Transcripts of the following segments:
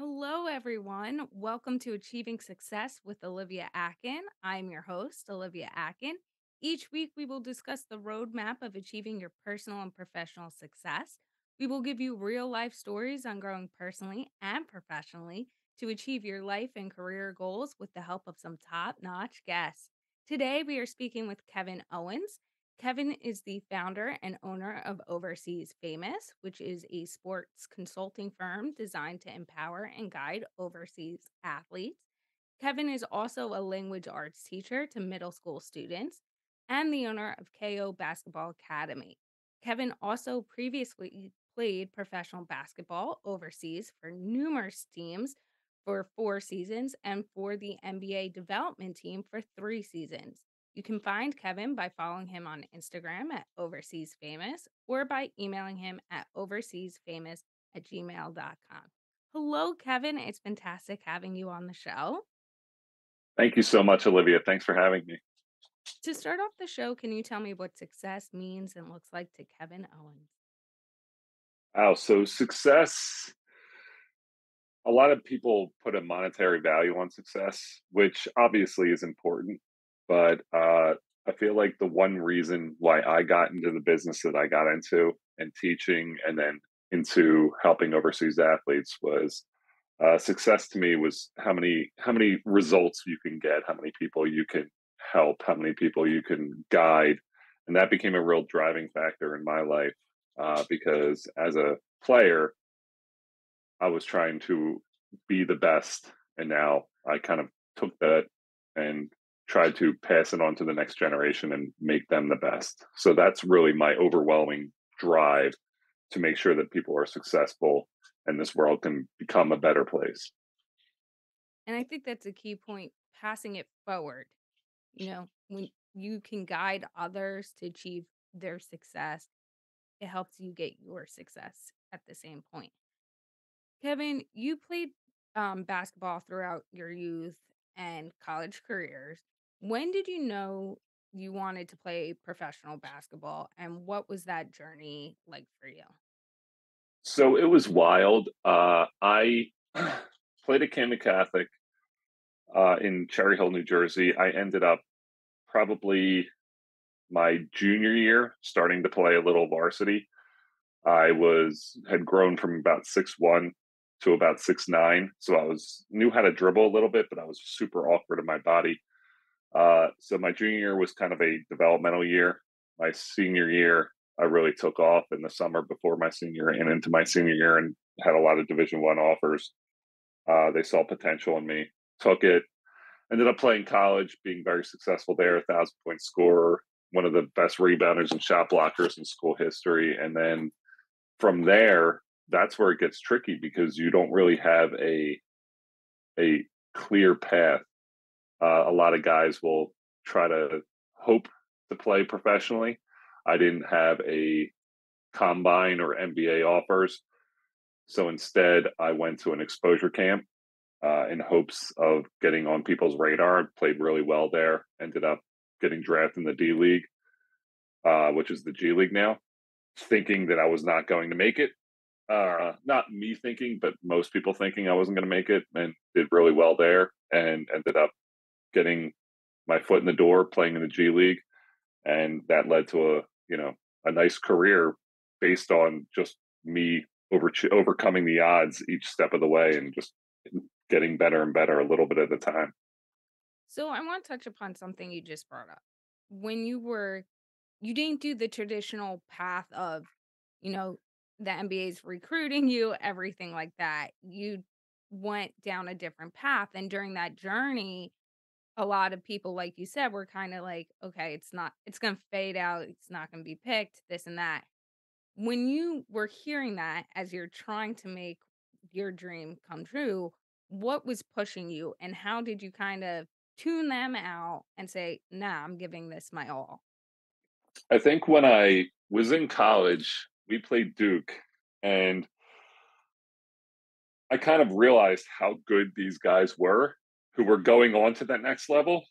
Hello, everyone. Welcome to Achieving Success with Olivia Atkin. I'm your host, Olivia Atkin. Each week, we will discuss the roadmap of achieving your personal and professional success. We will give you real life stories on growing personally and professionally to achieve your life and career goals with the help of some top notch guests. Today, we are speaking with Kevin Owens. Kevin is the founder and owner of Overseas Famous, which is a sports consulting firm designed to empower and guide overseas athletes. Kevin is also a language arts teacher to middle school students and the owner of KO Basketball Academy. Kevin also previously played professional basketball overseas for numerous teams for 4 seasons and for the NBA development team for 3 seasons. You can find Kevin by following him on Instagram at Overseas Famous or by emailing him at overseasfamous@gmail.com. Hello, Kevin. It's fantastic having you on the show. Thank you so much, Olivia. Thanks for having me. To start off the show, can you tell me what success means and looks like to Kevin Owens? So success, a lot of people put a monetary value on success, which obviously is important. But I feel like the one reason why I got into the business that I got into and teaching and then into helping overseas athletes was success to me was how many results you can get, how many people you can help, how many people you can guide, and that became a real driving factor in my life because as a player, I was trying to be the best, and now I kind of took that and tried to pass it on to the next generation and make them the best. So that's really my overwhelming drive to make sure that people are successful and this world can become a better place. And I think that's a key point, passing it forward. When you can guide others to achieve their success, it helps you get your success at the same point. Kevin, you played basketball throughout your youth and college careers. When did you know you wanted to play professional basketball, and what was that journey like for you? So it was wild. I played at Camden Catholic in Cherry Hill, New Jersey. I ended up probably my junior year starting to play a little varsity. I was had grown from about 6'1" to about 6'9", so I was knew how to dribble a little bit, but I was super awkward in my body. So my junior year was kind of a developmental year. My senior year, I really took off in the summer before my senior and into my senior year, and had a lot of Division One offers. They saw potential in me, took it. Ended up playing college, being very successful there, 1,000 point scorer, one of the best rebounders and shot blockers in school history. And then from there, that's where it gets tricky because you don't really have a clear path. A lot of guys will try to hope to play professionally. I didn't have a combine or MBA offers. So instead, I went to an exposure camp in hopes of getting on people's radar. Played really well there. Ended up getting drafted in the D League, which is the G League now, thinking that I was not going to make it. Not me thinking, but most people thinking I wasn't going to make it, and did really well there and ended up getting my foot in the door playing in the G League, and that led to a nice career based on just me overcoming the odds each step of the way and just getting better and better a little bit at a time. So I want to touch upon something you just brought up. When you didn't do the traditional path of, you know, the NBA's recruiting you, everything like that. You went down a different path. And during that journey, a lot of people, like you said, were kind of like, okay, it's going to fade out. It's not going to be picked, this and that. When you were hearing that as you're trying to make your dream come true, what was pushing you and how did you kind of tune them out and say, "Nah, I'm giving this my all." I think when I was in college, we played Duke, and I kind of realized how good these guys were who were going on to that next level.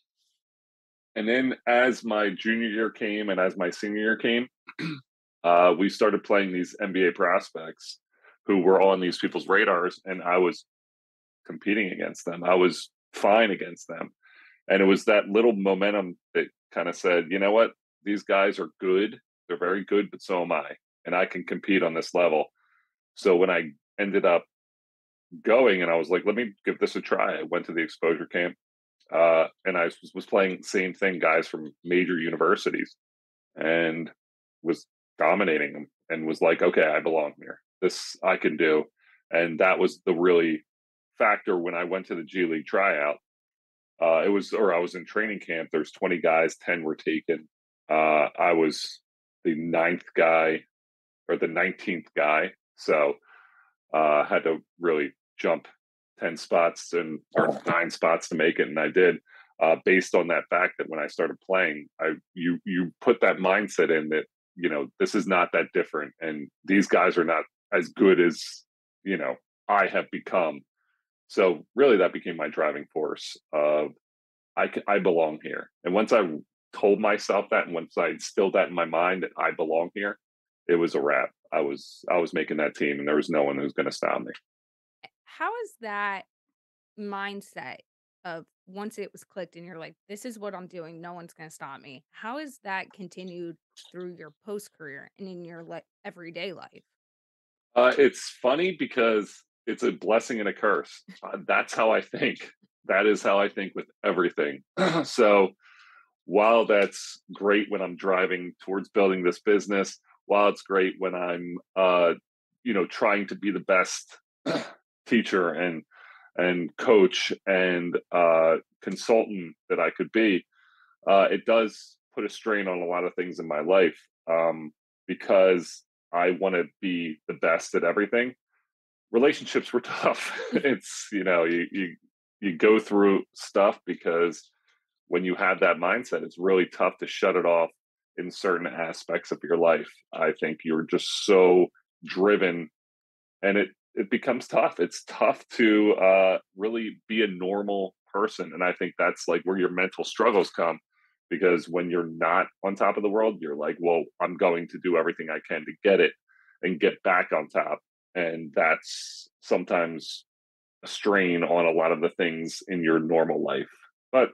And then as my junior year came and as my senior year came, we started playing these NBA prospects who were on these people's radars. And I was competing against them. I was fine against them. And it was that little momentum that kind of said, you know what, these guys are good. They're very good, but so am I. And I can compete on this level. So when I ended up going and I was like, let me give this a try, I went to the exposure camp and I was playing same thing, guys from major universities, and was dominating them and was like, okay, I belong here. This I can do. And that was the really factor when I went to the G League tryout. I was in training camp. There's 20 guys, 10 were taken. I was the ninth guy or the 19th guy. So had to really jump 10 spots and or 9 spots to make it. And I did. Based on that fact that when I started playing, you put that mindset in that, this is not that different. And these guys are not as good as, I have become. So really that became my driving force of I belong here. And once I told myself that, and once I instilled that in my mind that I belong here, it was a wrap. I was making that team, and there was no one who was going to stop me. How is that mindset of once it was clicked and you're like, "This is what I'm doing, no one's gonna stop me." How is that continued through your post career and in your everyday life? It's funny because it's a blessing and a curse. That's how I think. That is how I think with everything. So while that's great when I'm driving towards building this business, while it's great when I'm, trying to be the best teacher and coach and consultant that I could be, it does put a strain on a lot of things in my life because I want to be the best at everything. Relationships were tough. It's you go through stuff because when you have that mindset, it's really tough to shut it off in certain aspects of your life. I think you're just so driven, and it becomes tough. It's tough to really be a normal person, and I think that's like where your mental struggles come. Because when you're not on top of the world, you're like, well, I'm going to do everything I can to get it and get back on top. And that's sometimes a strain on a lot of the things in your normal life. But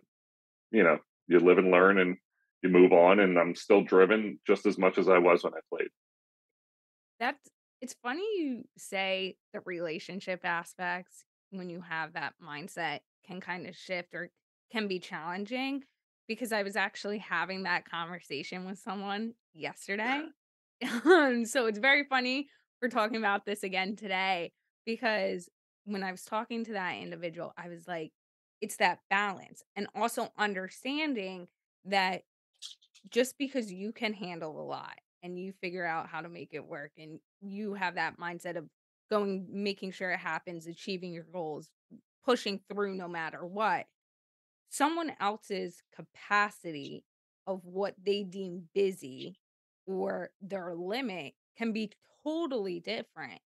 you know, you live and learn and you move on. And I'm still driven just as much as I was when I played. That's it's funny you say the relationship aspects when you have that mindset can kind of shift or can be challenging because I was actually having that conversation with someone yesterday. So it's very funny we're talking about this again today because when I was talking to that individual, I was like, it's that balance and also understanding that just because you can handle a lot and you figure out how to make it work and you have that mindset of going making sure it happens, achieving your goals, pushing through no matter what, someone else's capacity of what they deem busy or their limit can be totally different.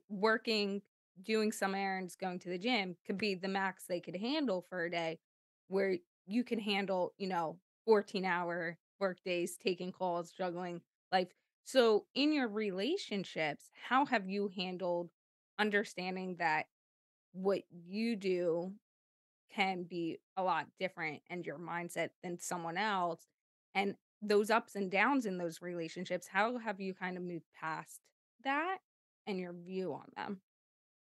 Working, doing some errands, going to the gym could be the max they could handle for a day, where you can handle, 14-hour work days, taking calls, juggling life. So, in your relationships, how have you handled understanding that what you do can be a lot different and your mindset than someone else? And those ups and downs in those relationships, how have you kind of moved past that and your view on them?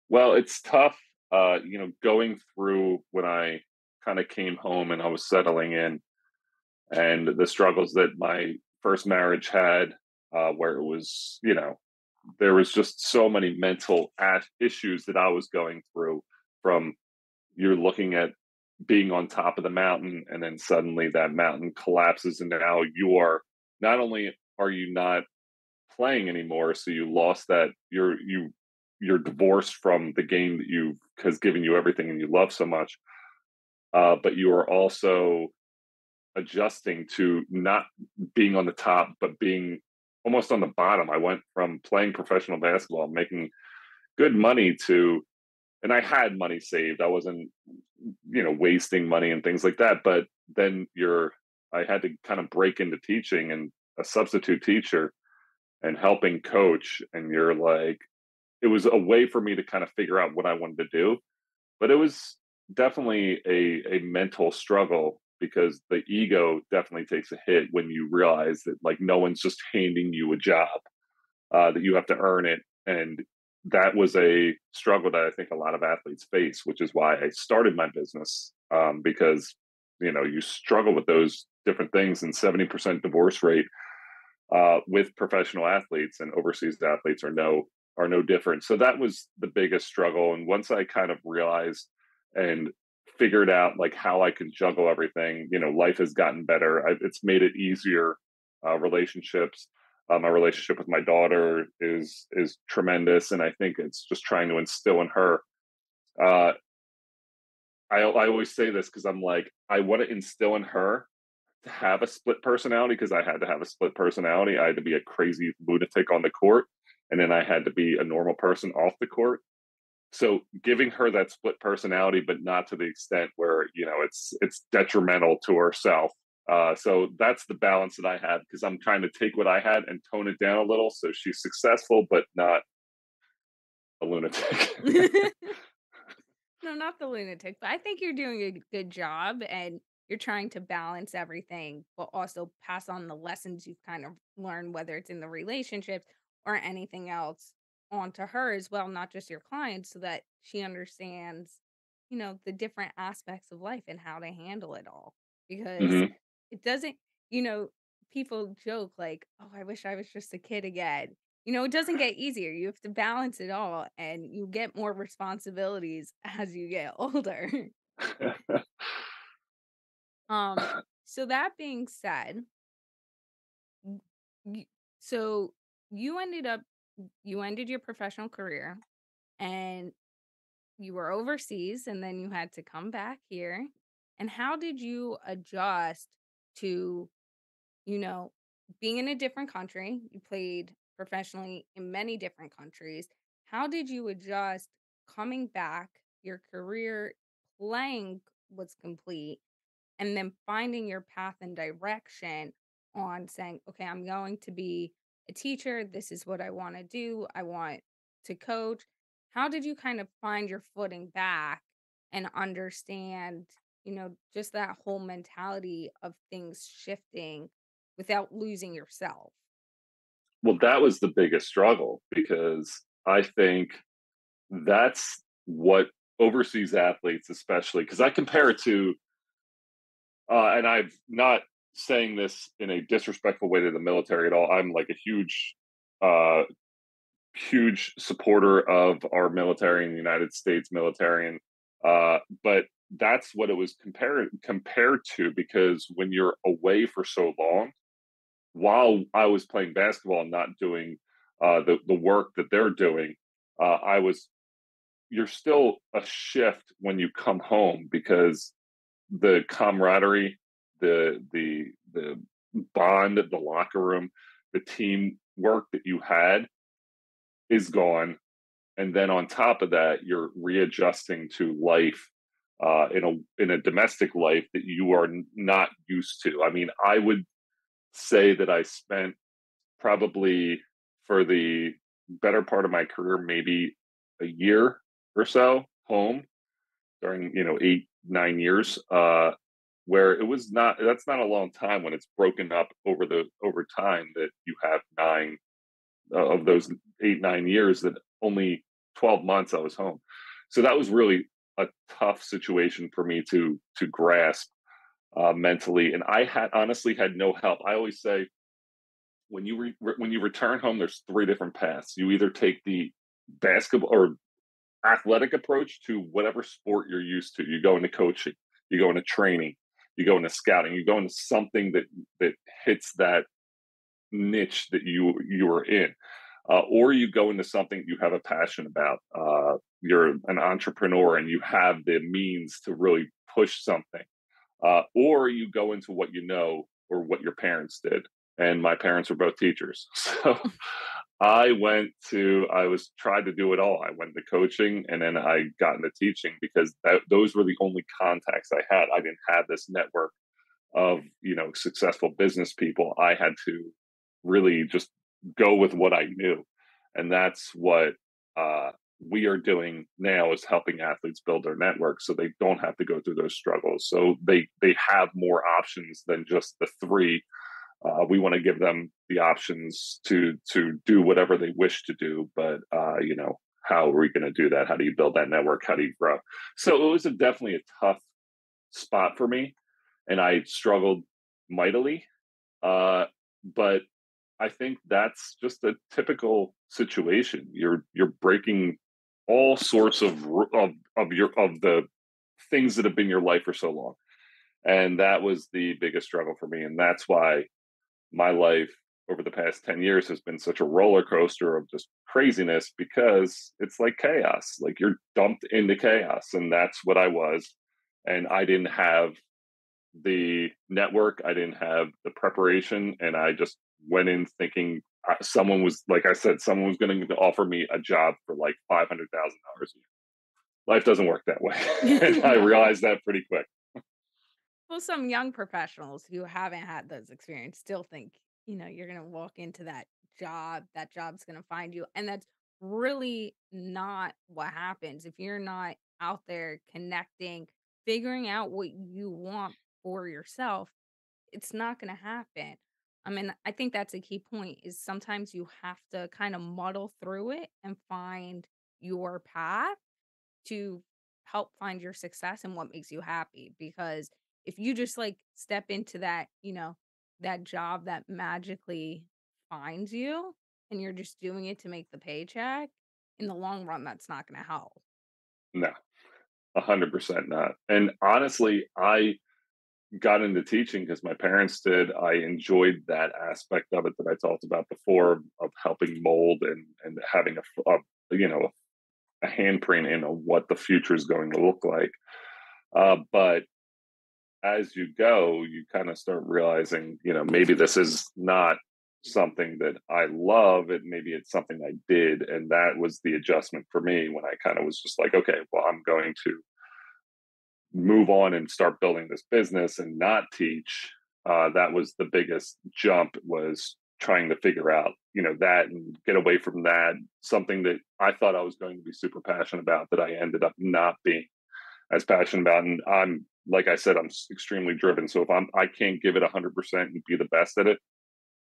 Well, it's tough, going through when I kind of came home and I was settling in and the struggles that my first marriage had, where it was, there was just so many mental issues that I was going through from you're looking at being on top of the mountain and then suddenly that mountain collapses and now you are not only are you not playing anymore, so you lost that you're divorced from the game that you has given you everything and you love so much, but you are also adjusting to not being on the top but being almost on the bottom. I went from playing professional basketball making good money to, and I had money saved. I wasn't, wasting money and things like that. But then I had to kind of break into teaching and a substitute teacher and helping coach. And you're like, it was a way for me to kind of figure out what I wanted to do. but it was definitely a mental struggle because the ego definitely takes a hit when you realize that like no one's just handing you a job, that you have to earn it. And that was a struggle that I think a lot of athletes face, which is why I started my business, because you struggle with those different things. And 70% divorce rate with professional athletes and overseas athletes are no different. So that was the biggest struggle. And once I kind of realized and figured out like how I can juggle everything, life has gotten better. It's made it easier. Relationships, my relationship with my daughter is tremendous, and I think it's just trying to instill in her. Uh, I always say this because I'm like I want to instill in her to have a split personality because I had to have a split personality. I had to be a crazy lunatic on the court, and then I had to be a normal person off the court. So giving her that split personality, but not to the extent where it's detrimental to herself. So that's the balance that I have because I'm trying to take what I had and tone it down a little so she's successful, but not a lunatic. No, not the lunatic, but I think you're doing a good job and you're trying to balance everything, but also pass on the lessons you've kind of learned, whether it's in the relationships or anything else, onto her as well, not just your clients, so that she understands, the different aspects of life and how to handle it all. Because Hmm. it doesn't, you know, people joke like, oh, I wish I was just a kid again. It doesn't get easier. You have to balance it all and you get more responsibilities as you get older. Um, so that being said, w- you, so you ended up you ended your professional career and you were overseas and then you had to come back here. And how did you adjust to you know, being in a different country? You played professionally in many different countries. How did you adjust coming back? Your career playing was complete, and then finding your path and direction on saying, okay, I'm going to be a teacher. This is what I want to do. I want to coach. How did you kind of find your footing back and understand, just that whole mentality of things shifting without losing yourself? Well, that was the biggest struggle because I think that's what overseas athletes, especially, because I compare it to, and I'm not saying this in a disrespectful way to the military at all. I'm like a uh, huge supporter of our military in the United States military, and but that's what it was compared to because when you're away for so long, while I was playing basketball and not doing the work that they're doing, I was you're still a shift when you come home because the camaraderie, the bond, the locker room, the team work that you had is gone, and then on top of that, you're readjusting to life in a domestic life that you are not used to. I mean, I would say that I spent probably for the better part of my career, maybe a year or so home during 8 9 years, where it was not that's not a long time when it's broken up over time that you have nine of those 8 9 years that only 12 months I was home. So that was really a tough situation for me to grasp mentally, and I had honestly had no help. I always say when you return home, there's three different paths. You either take the basketball or athletic approach to whatever sport you're used to. You go into coaching, you go into training, you go into scouting, you go into something that hits that niche that you are in, or you go into something you have a passion about. You're an entrepreneur and you have the means to really push something, or you go into what you know or what your parents did. And my parents were both teachers, so I was tried to do it all. I went to coaching and then I got into teaching because those were the only contacts I had. I didn't have this network of successful business people. I had to really just go with what I knew, and that's what we are doing now is helping athletes build their network so they don't have to go through those struggles. So they have more options than just the three. We want to give them the options to do whatever they wish to do, but how are we going to do that? How do you build that network? How do you grow? So it was definitely a tough spot for me, and I struggled mightily. Uh, but I think that's just a typical situation. You're breaking all sorts of the things that have been your life for so long, and that was the biggest struggle for me, and that's why my life over the past 10 years has been such a roller coaster of just craziness because it's like chaos. Like you're dumped into chaos, and that's what I was. And I didn't have the network, I didn't have the preparation, and I just went in thinking someone was, like I said, someone was going to offer me a job for like $500,000 a year. Life doesn't work that way. And I No. realized that pretty quick. Well, some young professionals who haven't had those experiences still think, you're gonna walk into that job's gonna find you, and that's really not what happens if you're not out there connecting, figuring out what you want for yourself. It's not gonna happen. I mean, I think that's a key point is sometimes you have to kinda muddle through it and find your path to help find your success and what makes you happy, because if you just, like, step into that job that magically finds you and you're just doing it to make the paycheck, in the long run, that's not gonna help. No, 100% not. And honestly, I got into teaching because my parents did. I enjoyed that aspect of it that I talked about before of helping mold and having a handprint in what the future is going to look like. But as you go, you kind of start realizing, maybe this is not something that I love. It maybe it's something I did, and that was the adjustment for me when I kind of was just like, okay, well, I'm going to move on and start building this business and not teach. That was the biggest jump, was trying to figure out that and get away from that, something that I thought I was going to be super passionate about that I ended up not being as passionate about. And I'm, like I said, I'm extremely driven, so if I can't give it 100% and be the best at it,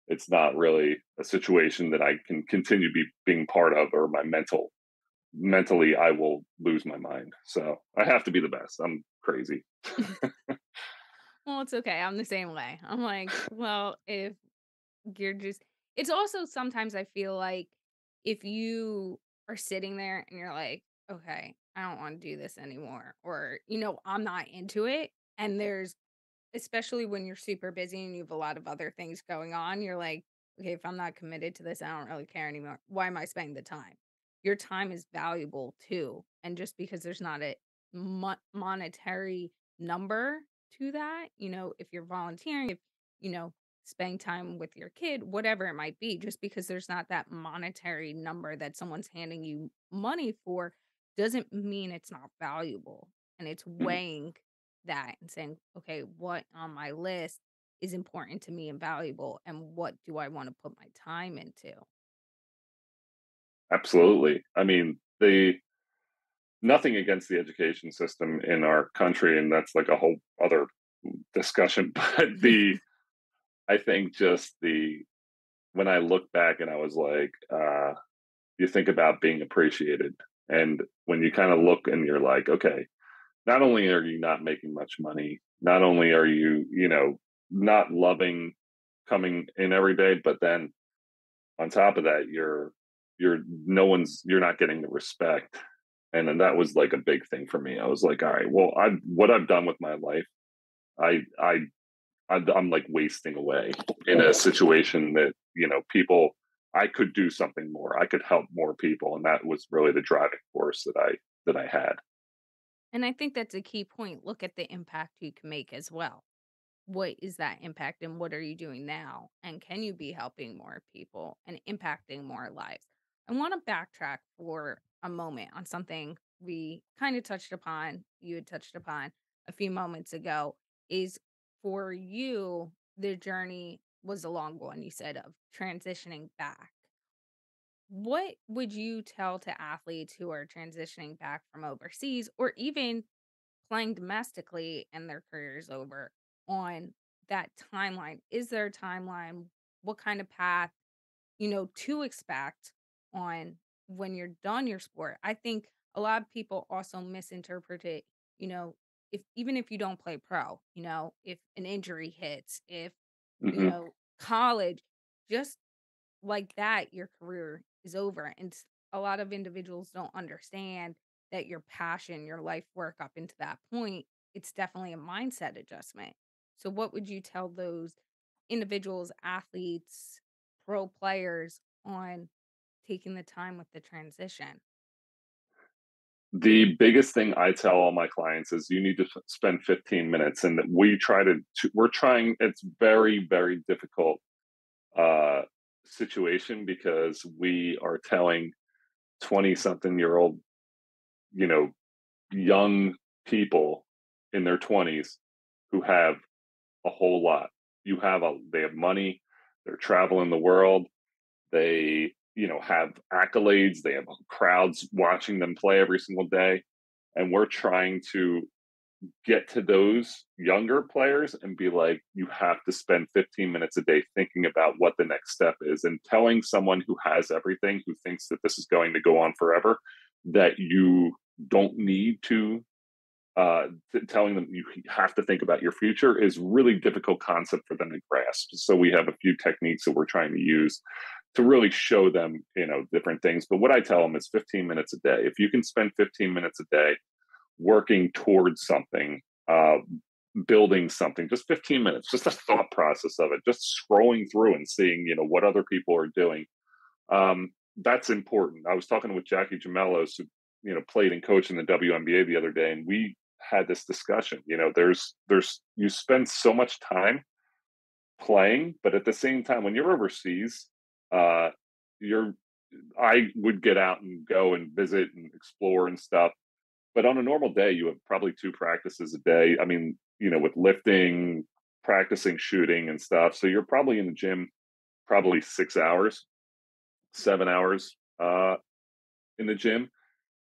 it's not really a situation that I can continue being part of, or my mentally I will lose my mind. So I have to be the best. I'm crazy. Well, it's okay, I'm the same way. I'm like, well, if you're just it's also sometimes I feel like if you are sitting there and you're like, "Okay, I don't wanna do this anymore," or, "I'm not into it," and there's especially when you're super busy and you have a lot of other things going on, you're like, "Okay, if I'm not committed to this, I don't really care anymore. Why am I spending the time?" Your time is valuable too, and just because there's not a monetary number to that, if you're volunteering, if, you know, spending time with your kid, whatever it might be, just because there's not that monetary number that someone's handing you money for, doesn't mean it's not valuable, and it's Mhm. weighing that and saying, "Okay, what on my list is important to me and valuable, and what do I wanna put my time into?" Absolutely. I mean, the nothing against the education system in our country, and that's like a whole other discussion. But I think just the when I look back and I was like, you think about being appreciated, and when you kind of look and you're like, okay, not only are you not making much money, not only are you, not loving coming in every day, but then on top of that, you're not getting the respect. And then that was like a big thing for me. I was like, all right, well, what I've done with my life, I I I'm like wasting away in a situation that, people, I could do something more. I could help more people, and that was really the driving force that I had. And I think that's a key point. Look at the impact you can make as well. What is that impact and what are you doing now? And can you be helping more people and impacting more lives? I want to backtrack for a moment on something we kind of touched upon, you had touched upon a few moments ago, is for you, the journey was a long one, you said, of transitioning back. What would you tell to athletes who are transitioning back from overseas or even playing domestically and their career's over on that timeline? Is there a timeline? What kind of path, to expect on when you're done your sport? I think a lot of people also misinterpret it, you know, if even if you don't play pro, if an injury hits, if, Hmm. college, just like that, your career is over. And a lot of individuals don't understand that your passion, your life work up into that point, it's definitely a mindset adjustment. So, what would you tell those individuals, athletes, pro players on taking the time with the transition? The biggest thing I tell all my clients is you need to spend 15 minutes, and we're trying. It's very, very difficult uh, situation because we are telling 20 something year old, you know, young people in their 20s who have a whole lot. They have money, they're traveling the world, they, have accolades, they have crowds watching them play every single day. And we're trying to get to those younger players and be like, you have to spend 15 minutes a day thinking about what the next step is, and telling someone who has everything, who thinks that this is going to go on forever, that you don't need to telling them you have to think about your future is really difficult concept for them to grasp. So we have a few techniques that we're trying to use to really show them, different things. But what I tell them is 15 minutes a day. If you can spend 15 minutes a day working towards something, building something, just 15 minutes, just the thought process of it, just scrolling through and seeing, what other people are doing. That's important. I was talking with Jackie Jamellos, who, played and coached in the WNBA the other day, and we had this discussion. You spend so much time playing, but at the same time, when you're overseas, uh, you're I would get out and go and visit and explore and stuff, but on a normal day, you have probably 2 practices a day. I mean, with lifting, practicing shooting and stuff. So you're probably in the gym probably 6 hours, 7 hours, in the gym.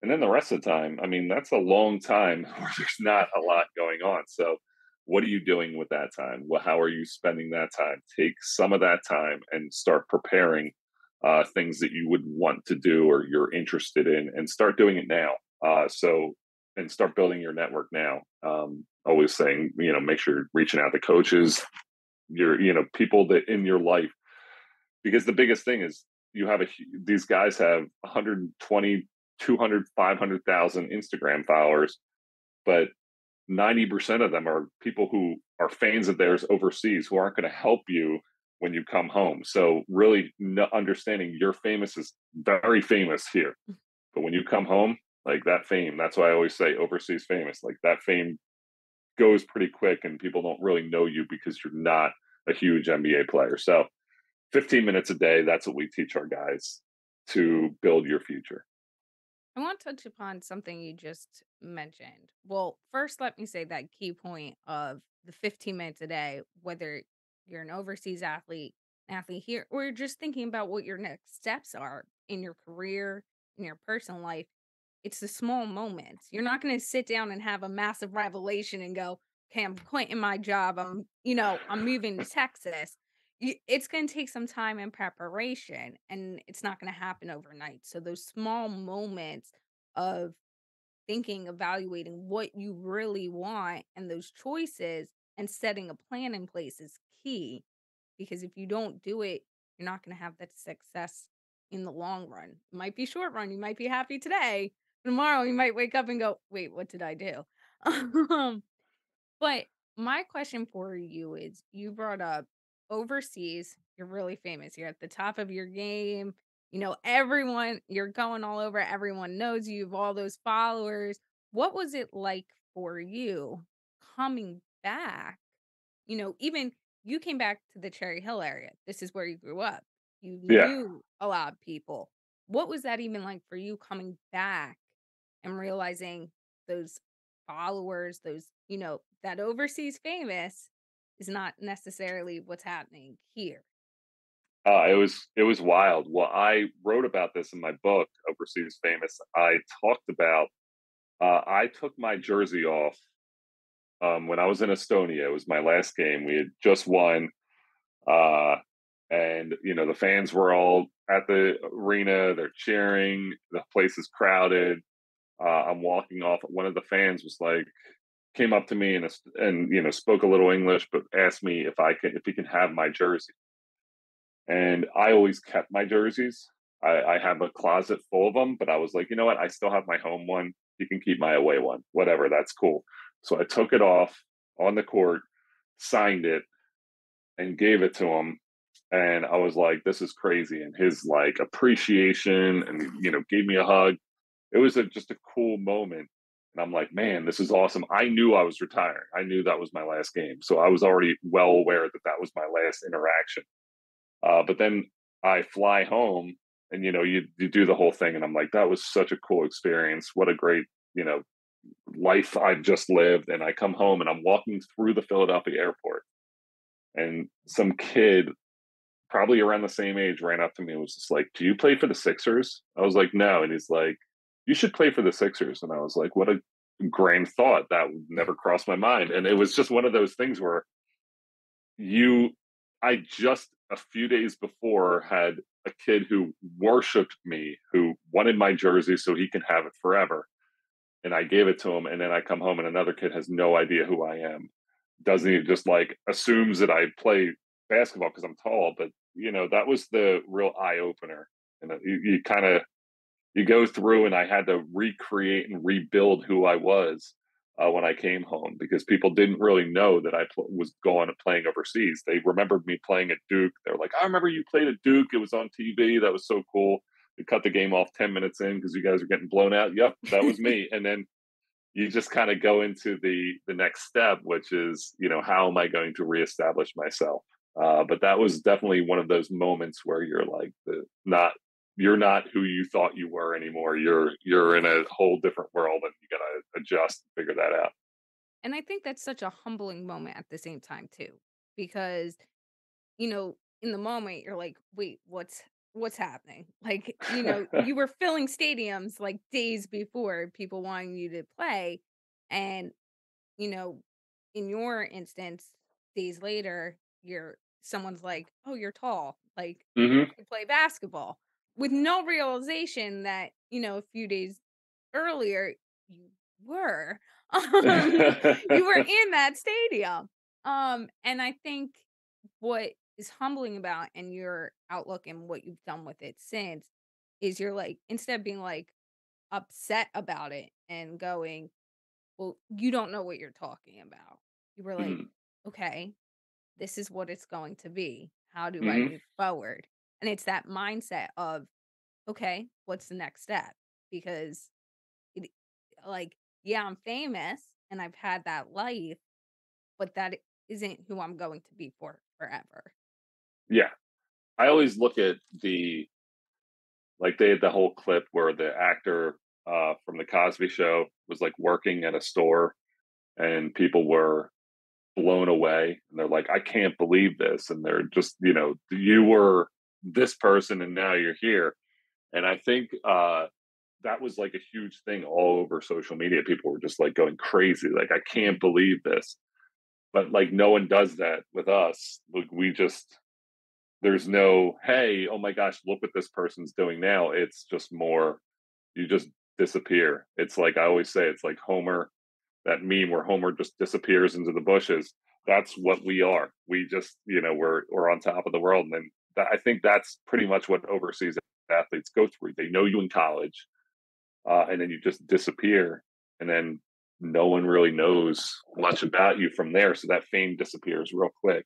And then the rest of the time, I mean, that's a long time where there's not a lot going on. So what are you doing with that time? Well, how are you spending that time? Take some of that time and start preparing things that you would want to do or you're interested in, and start doing it now. And start building your network now. Always saying, make sure you're reaching out to coaches, people that in your life, because the biggest thing is these guys have 120, 200, 500,000 Instagram followers, but 90% of them are people who are fans of theirs overseas, who aren't going to help you when you come home. So really understanding you're famous is very famous here, but when you come home, like that fame, that's why I always say overseas famous, like that fame goes pretty quick and people don't really know you because you're not a huge NBA player. So 15 minutes a day, that's what we teach our guys to build your future. I want to touch upon something you just mentioned. Well, first, let me say that key point of the 15 minutes a day, whether you're an overseas athlete, an athlete here, or you're just thinking about what your next steps are in your career, in your personal life. It's the small moments. You're not going to sit down and have a massive revelation and go, okay, I'm quitting my job. I'm moving to Texas. It's going to take some time and preparation, and it's not going to happen overnight. So, those small moments of thinking, evaluating what you really want and those choices and setting a plan in place is key, because if you don't do it, you're not going to have that success in the long run. It might be short run. You might be happy today. Tomorrow, you might wake up and go, wait, what did I do? um, but my question for you is, you brought up overseas, you're really famous. You're at the top of your game. Everyone, you're going all over. Everyone knows you have all those followers. What was it like for you coming back? Even you came back to the Cherry Hill area. This is where you grew up. You Yeah. knew a lot of people. What was that even like for you coming back and realizing those followers, that overseas famous is not necessarily what's happening here? it was wild. Well, I wrote about this in my book, Overseas Famous. I talked about I took my jersey off when I was in Estonia. It was my last game. We had just won, uh, and the fans were all at the arena. They're cheering. The place is crowded. I'm walking off. One of the fans was like, came up to me and spoke a little English, but asked me if he can have my jersey. And I always kept my jerseys. I have a closet full of them, but I was like, you know what? I still have my home one. You can keep my away one. Whatever, that's cool. So I took it off on the court, signed it, and gave it to him. And I was like, this is crazy. And his like appreciation and gave me a hug. It was just a cool moment. And I'm like, man, this is awesome. I knew I was retiring. I knew that was my last game. So I was already well aware that that was my last interaction. But then I fly home and, you do the whole thing. And I'm like, that was such a cool experience. What a great, you know, life I've just lived. And I come home and I'm walking through the Philadelphia airport and some kid, probably around the same age, ran up to me and was just like, do you play for the Sixers? I was like, no. And he's like, you should play for the Sixers. And I was like, what a grand thought. That would never cross my mind. And it was just one of those things where you I just a few days before had a kid who worshiped me, who wanted my jersey so he can have it forever. And I gave it to him. And then I come home and another kid has no idea who I am. Doesn't he just like assumes that I play basketball because I'm tall. But that was the real eye opener. And you kind of you go through and I had to recreate and rebuild who I was when I came home because people didn't really know that I was going and playing overseas. They remembered me playing at Duke. They're like, I remember you played at Duke. It was on TV. That was so cool. They cut the game off 10 minutes in because you guys are getting blown out. Yep, that was me. And then you just kind of go into the next step, which is, how am I going to reestablish myself? But that was definitely one of those moments where you're like, not you're not who you thought you were anymore. You're in a whole different world, and you got to adjust and figure that out. And I think that's such a humbling moment at the same time too, because, in the moment you're like, "Wait, what's happening?" Like, you were filling stadiums like days before, people wanting you to play, and, you know, in your instance, days later, someone's like, "Oh, you're tall. Like, Hmm. you play basketball." With no realization that, a few days earlier, you were. You were in that stadium. And I think what is humbling about and your outlook and what you've done with it since is you're like, instead of being like upset about it and going, well, you don't know what you're talking about. You were like, Hmm. okay, this is what it's going to be. How do I Hmm. move forward? And it's that mindset of, okay, what's the next step? Because it, like, yeah, I'm famous and I've had that life, but that isn't who I'm going to be for forever. Yeah, I always look at they had the whole clip where the actor from the Cosby Show was like working at a store, and people were blown away and they're like, I can't believe this. And they're just, you were this person and now you're here. And I think that was like a huge thing all over social media. People were just like going crazy. Like, I can't believe this. But like, no one does that with us. Like, there's no, hey, oh my gosh, look what this person's doing now. It's just more, you just disappear. It's like, I always say, it's like Homer, that meme where Homer just disappears into the bushes. That's what we are. We just, we're on top of the world. And then I think that's pretty much what overseas athletes go through. They know you in college, and then you just disappear, and then no one really knows much about you from there. So that fame disappears real quick.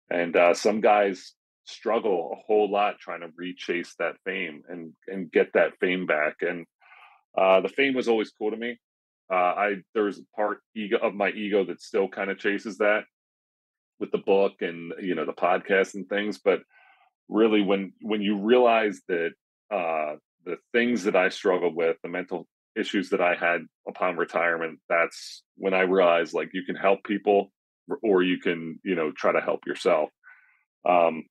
And some guys struggle a whole lot trying to rechase that fame and get that fame back. And the fame was always cool to me. There's a part of my ego that still kind of chases that with the book and the podcast and things. But really, when you realize that the things that I struggled with, the mental issues that I had upon retirement, that's when I realized like you can help people or you can try to help yourself. Um,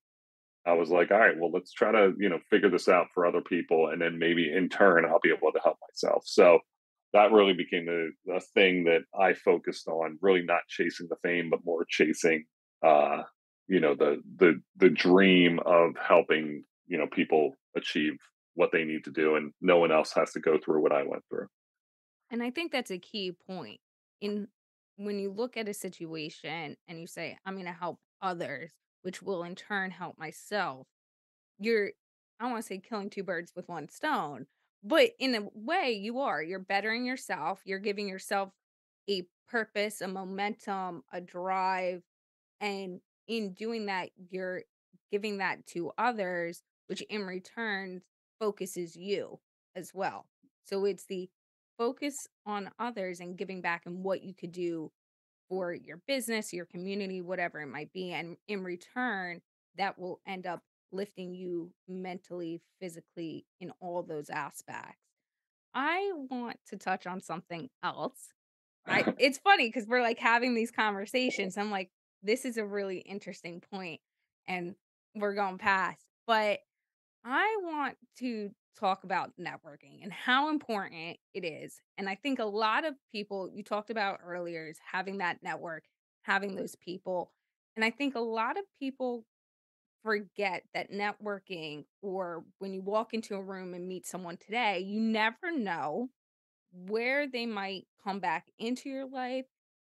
I was like, all right, well, let's try to, figure this out for other people. And then maybe in turn, I'll be able to help myself. So that really became the thing that I focused on, really not chasing the fame, but more chasing, uh, the dream of helping, people achieve what they need to do. And no one else has to go through what I went through. And I think that's a key point in when you look at a situation and you say, I'm going to help others, which will in turn help myself. You're, I don't want to say killing two birds with one stone, but in a way, you're bettering yourself. You're giving yourself a purpose, a momentum, a drive. And in doing that, you're giving that to others, which in return focuses you as well. So it's the focus on others and giving back and what you could do for your business, your community, whatever it might be. And in return, that will end up lifting you mentally, physically, in all those aspects. I want to touch on something else. I It's funny because we're like having these conversations. I'm like, this is a really interesting point, and we're going past. But I want to talk about networking and how important it is. And I think a lot of people you talked about earlier is having that network, having those people. And I think a lot of people forget that networking, or when you walk into a room and meet someone today, you never know where they might come back into your life,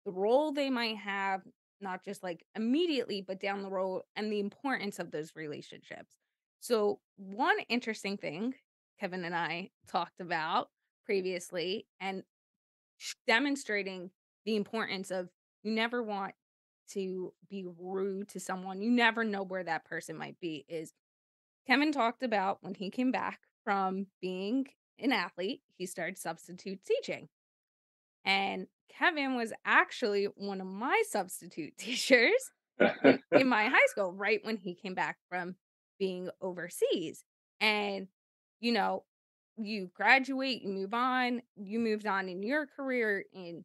the role they might have, not just like immediately, but down the road, and the importance of those relationships. So, one interesting thing Kevin and I talked about previously, and demonstrating the importance of you never want to be rude to someone, you never know where that person might be, is Kevin talked about when he came back from being an athlete, he started substitute teaching. And Kevin was actually one of my substitute teachers in my high school, right when he came back from being overseas. And, you know, you graduate, you moved on in your career in,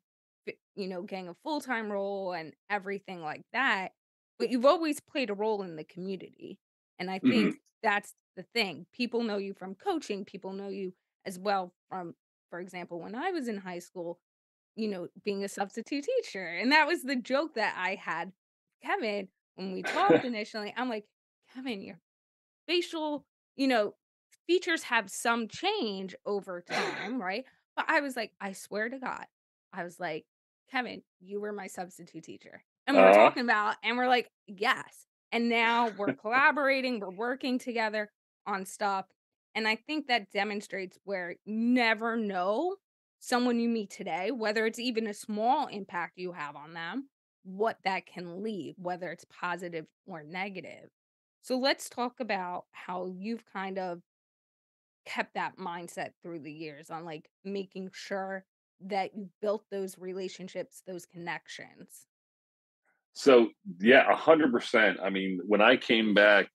getting a full time role and everything like that. But you've always played a role in the community. And I think Mhm. that's the thing. People know you from coaching, people know you as well from, for example, when I was in high school, being a substitute teacher. And that was the joke that I had with Kevin when we talked initially. I'm like, Kevin, your facial, you know, features have some change over time, right? But I was like, I swear to God, I was like, Kevin, you were my substitute teacher. And we were uh, talking about, and we're like, yes. And now we're collaborating, we're working together on stuff. And I think that demonstrates where you never know someone you meet today, whether it's even a small impact you have on them, what that can leave, whether it's positive or negative. So let's talk about how you've kind of kept that mindset through the years on like making sure that you built those relationships, those connections. so yeah, 100%. I mean, when I came back,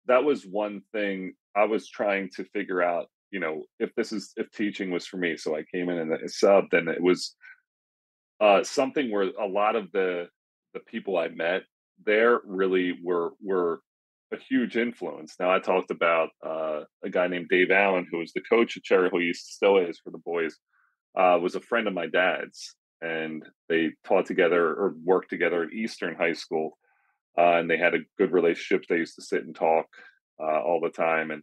that was one thing I was trying to figure out, if teaching was for me. So I came in and I subbed, and it was something where a lot of the people I met there really were a huge influence. Now I talked about a guy named Dave Allen, who was the coach at Cherry Hill East, still is for the boys, was a friend of my dad's, and they taught together or worked together at Eastern High School, and they had a good relationship. They used to sit and talk all the time, and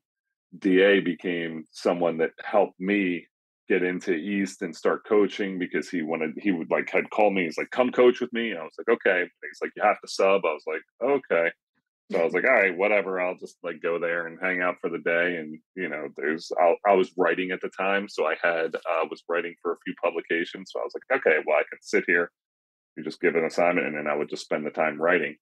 DA became someone that helped me get into East and start coaching because he would like had called me. He's like, come coach with me. I was like, okay. He's like, you have to sub. I was like, okay. So I was like, all right, whatever. I'll just like go there and hang out for the day. And I was writing at the time, so I had was writing for a few publications. So I was like, okay, well, I can sit here. You just give an assignment, and then I would just spend the time writing.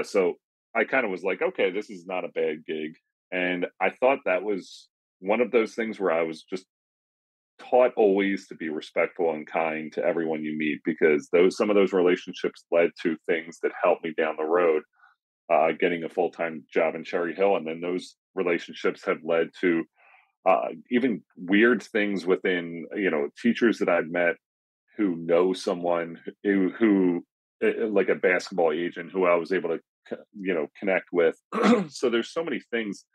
So I kind of was like, okay, this is not a bad gig. And I thought that was one of those things where I was just taught always to be respectful and kind to everyone you meet, because those some of those relationships led to things that helped me down the road, getting a full-time job in Cherry Hill. And then those relationships have led to even weird things within, teachers that I've met who know someone who like a basketball agent who I was able to connect with. So there's so many things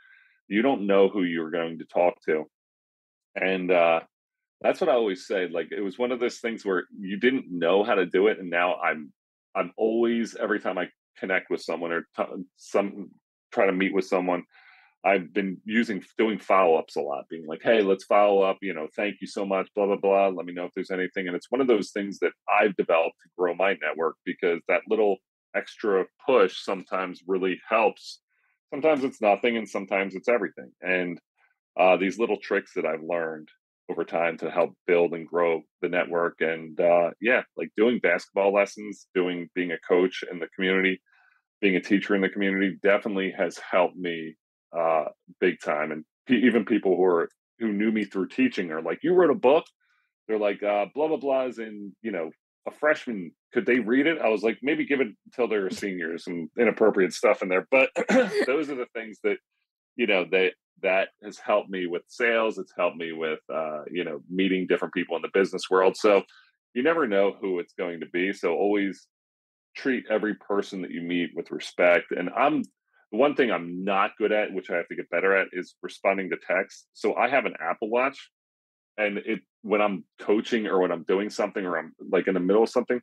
you don't know who you're going to talk to, and that's what I always say. Like it was one of those things where you didn't know how to do it, and now I'm always every time I connect with someone or some try to meet with someone, I've been doing follow ups a lot, being like, hey, let's follow up. Thank you so much, blah blah blah. Let me know if there's anything, and it's one of those things that I've developed to grow my network because that little extra push sometimes really helps. Sometimes it's nothing, and sometimes it's everything. And these little tricks that I've learned over time to help build and grow the network. And yeah, like doing basketball lessons, being a coach in the community, being a teacher in the community definitely has helped me uh, big time. And even people who knew me through teaching are like, "You wrote a book." They're like, "Blah blah blah," is in a freshman. Could they read it? I was like, maybe give it until they're seniors. Some inappropriate stuff in there, but those are the things that that has helped me with sales. It's helped me with meeting different people in the business world. So you never know who it's going to be. So always treat every person that you meet with respect. And the one thing I'm not good at, which I have to get better at, is responding to text. So I have an Apple Watch, and it when I'm coaching or when I'm doing something or I'm like in the middle of something,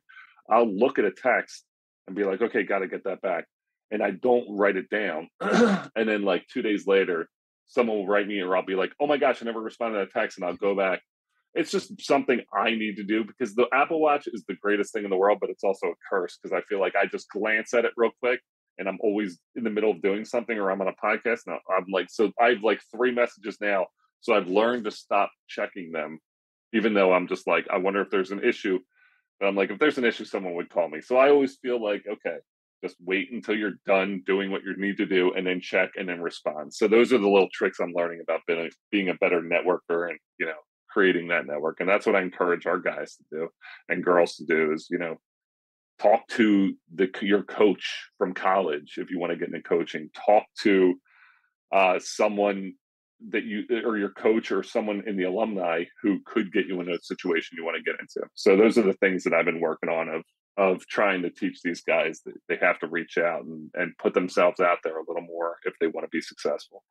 I'll look at a text and be like, okay, got to get that back. And I don't write it down. And then like 2 days later, someone will write me or I'll be like, oh my gosh, I never responded to that text. And I'll go back. It's just something I need to do because the Apple Watch is the greatest thing in the world, but it's also a curse because I feel like I just glance at it real quick and I'm always in the middle of doing something or I'm on a podcast. And I'm like, so I have like 3 messages now, so I've learned to stop checking them, even though I'm just like, I wonder if there's an issue. But I'm like, if there's an issue, someone would call me. So I always feel like, okay, just wait until you're done doing what you need to do and then check and then respond. So those are the little tricks I'm learning about being a better networker and, creating that network. And that's what I encourage our guys to do and girls to do is, talk to your coach from college if you want to get into coaching. Talk to someone that you or your coach or someone in the alumni who could get you in a situation you want to get into. So those are the things that I've been working on of trying to teach these guys that they have to reach out and put themselves out there a little more if they want to be successful.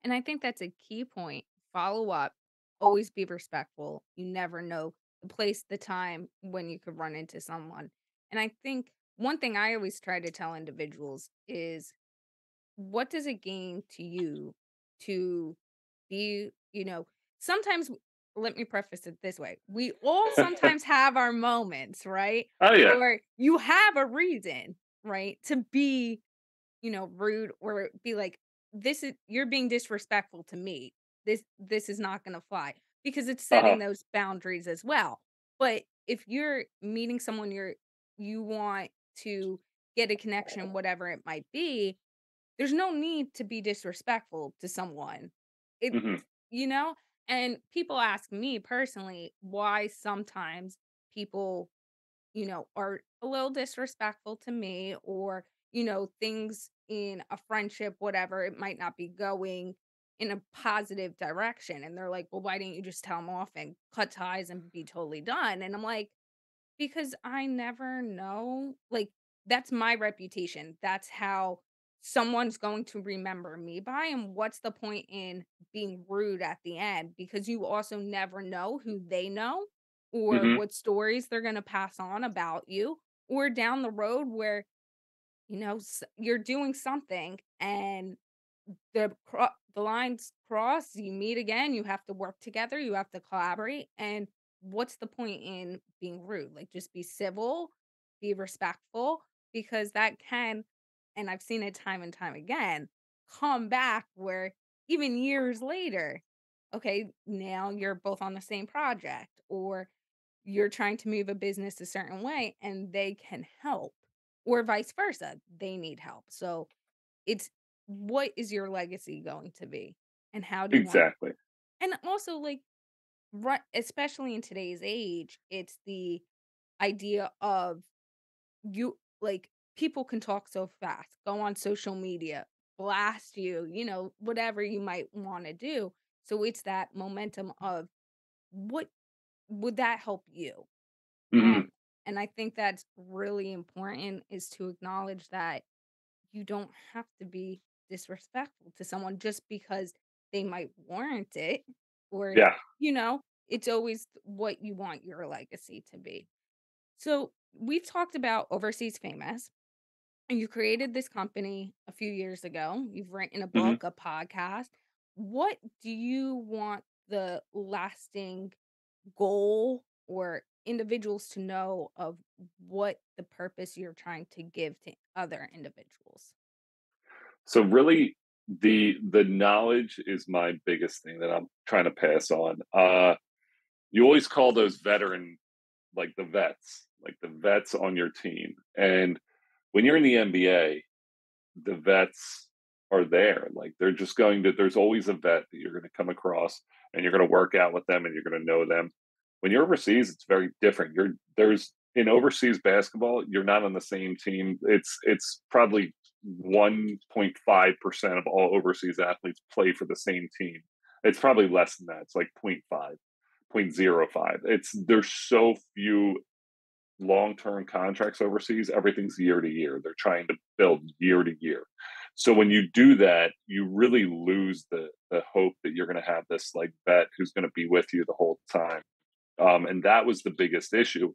And I think that's a key point. Follow up, always be respectful. You never know the place, the time when you could run into someone. And I think one thing I always try to tell individuals is what does it gain to you to be, sometimes let me preface it this way. We all sometimes have our moments, right? Oh yeah. Or you have a reason, right, to be rude or be like, "This is you're being disrespectful to me. This is not gonna fly." Because it's Uh-huh. setting those boundaries as well. But if you're meeting someone you want to get a connection, whatever it might be, there's no need to be disrespectful to someone. It Hmm. you know? And people ask me personally why sometimes people are a little disrespectful to me or, things in a friendship, whatever, it might not be going in a positive direction. And they're like, well, why didn't you just tell them off and cut ties and be totally done? And I'm like, because I never know. Like, that's my reputation. That's how someone's going to remember me by. And what's the point in being rude at the end? Because you also never know who they know or Hmm. what stories they're going to pass on about you, or down the road where, you're doing something and the lines cross, you meet again, you have to work together, you have to collaborate, and what's the point in being rude? Like, just be civil, be respectful, because that can and I've seen it time and time again, come back where even years later, okay, now you're both on the same project, or you're trying to move a business a certain way, and they can help, or vice versa, they need help. So it's what is your legacy going to be? And how do you want Exactly. and also, like, right, especially in today's age, it's the idea of people can talk so fast, go on social media, blast you, whatever you might wanna do. So it's that momentum of what would that help you? Hmm. Um, and I think that's really important is to acknowledge that you don't have to be disrespectful to someone just because they might warrant it, or, Yeah. you know, it's always what you want your legacy to be. So, we've talked about Overseas Famous, and you created this company a few years ago. You've written a Mhm. book, a podcast. What do you want the lasting goal or individuals to know of what the purpose you're trying to give to other individuals? So really, the knowledge is my biggest thing that I'm trying to pass on. You always call those veteran, like like the vets on your team. And when you're in the NBA, the vets are there. Like they're just going to, there's always a vet that you're going to come across and you're going to work out with them and you're going to know them. When you're overseas, it's very different. There's in overseas basketball, you're not on the same team. It's probably 1.5% of all overseas athletes play for the same team. It's probably less than that. It's like point 0.5, 0.05. It's there's so few long-term contracts overseas. Everything's year to year. They're trying to build year to year. So when you do that, you really lose the hope that you're going to have this like vet who's going to be with you the whole time. And that was the biggest issue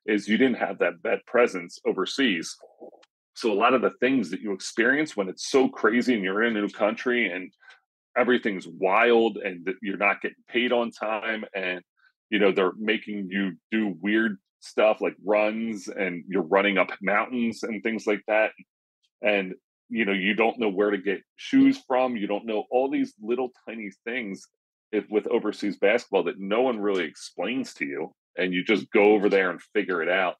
is you didn't have that vet presence overseas. So a lot of the things that you experience when it's so crazy and you're in a new country and everything's wild and that you're not getting paid on time and they're making you do weird stuff like runs and you're running up mountains and things like that and you don't know where to get shoes from, you don't know all these little tiny things with overseas basketball that no one really explains to you and you just go over there and figure it out.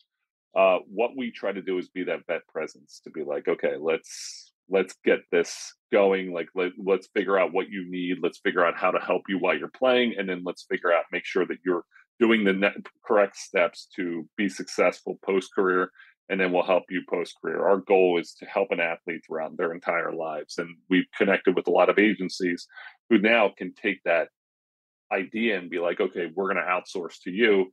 What we try to do is be that vet presence to be like, okay, let's get this going. Like let's figure out what you need. Let's figure out how to help you while you're playing, and then let's figure out make sure that you're doing the correct steps to be successful post career, and then we'll help you post career. Our goal is to help an athlete throughout their entire lives, and we've connected with a lot of agencies who now can take that idea and be like, okay, we're going to outsource to you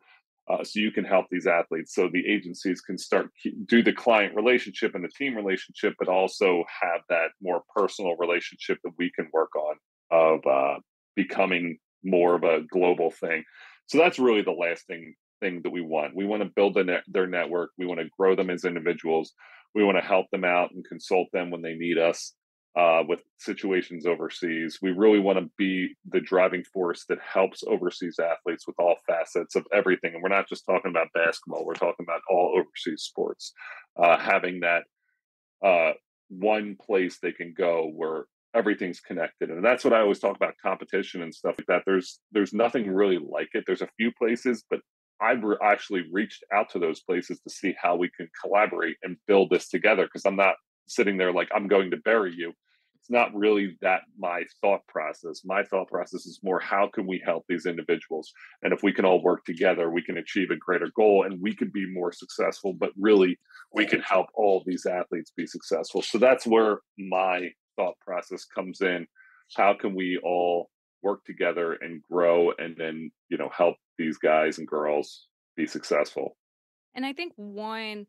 so you can help these athletes. So the agencies can start do the client relationship and the team relationship, but also have that more personal relationship that we can work on of becoming more of a global thing. So that's really the lasting thing that we want. We want to build their network. We want to grow them as individuals. We want to help them out and consult them when they need us with situations overseas. We really want to be the driving force that helps overseas athletes with all facets of everything. And we're not just talking about basketball, we're talking about all overseas sports. Having that one place they can go where everything's connected. And that's what I always talk about competition and stuff like that. There's nothing really like it. There's a few places, but I've actually reached out to those places to see how we can collaborate and build this together because I'm not sitting there like I'm going to bury you. It's not really that my thought process. My thought process is more how can we help these individuals? And if we can all work together, we can achieve a greater goal and we could be more successful, but really we can help all these athletes be successful. So that's where my thought process comes in. How can we all work together and grow and then, help these guys and girls be successful? And I think one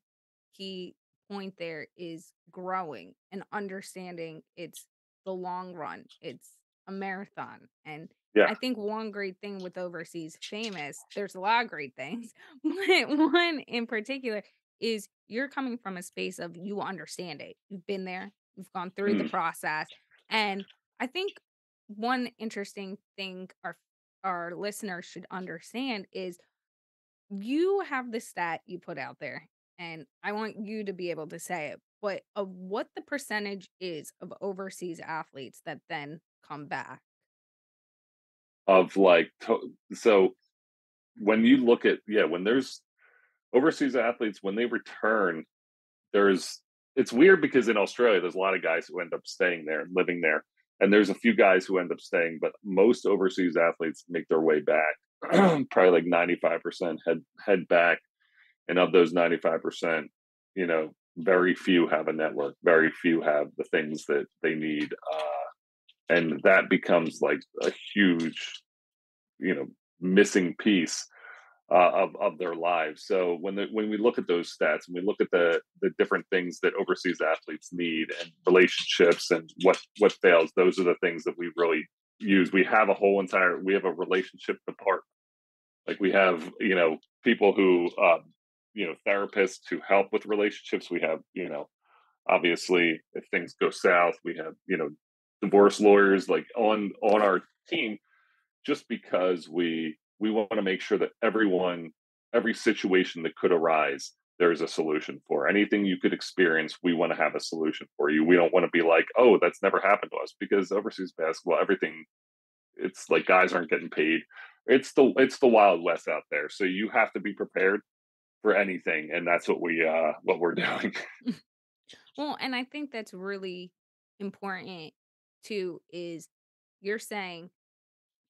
key point there is growing and understanding it's the long run. It's a marathon. And Yeah. I think one great thing with Overseas Famous, there's a lot of great things, but one in particular is you're coming from a space of you understand it. You've been there, you've gone through the Mm. process. And I think one interesting thing our listeners should understand is you have the stat you put out there, and I want you to be able to say it, but of what the percentage is of overseas athletes that then come back. Of like, so when you look at, yeah, when there's overseas athletes, when they return, there's it's weird because in Australia there's a lot of guys who end up staying there and living there, and there's a few guys who end up staying, but most overseas athletes make their way back. Probably like 95% head back, and of those 95%, very few have a network, very few have the things that they need, and that becomes like a huge, you know missing piece. of their lives. So when we look at those stats and we look at the different things that overseas athletes need and relationships and what fails, those are the things that we really use. We have a relationship department. Like we have people who therapists who help with relationships. We have obviously if things go south, we have divorce lawyers like on our team just because we want to make sure that every situation that could arise, there's a solution for anything you could experience. We want to have a solution for you. We don't want to be like, oh, that's never happened to us because overseas basketball, everything, it's like guys aren't getting paid. It's the wild west out there. So you have to be prepared for anything, and that's what we're doing. Well, and I think that's really important too is you're saying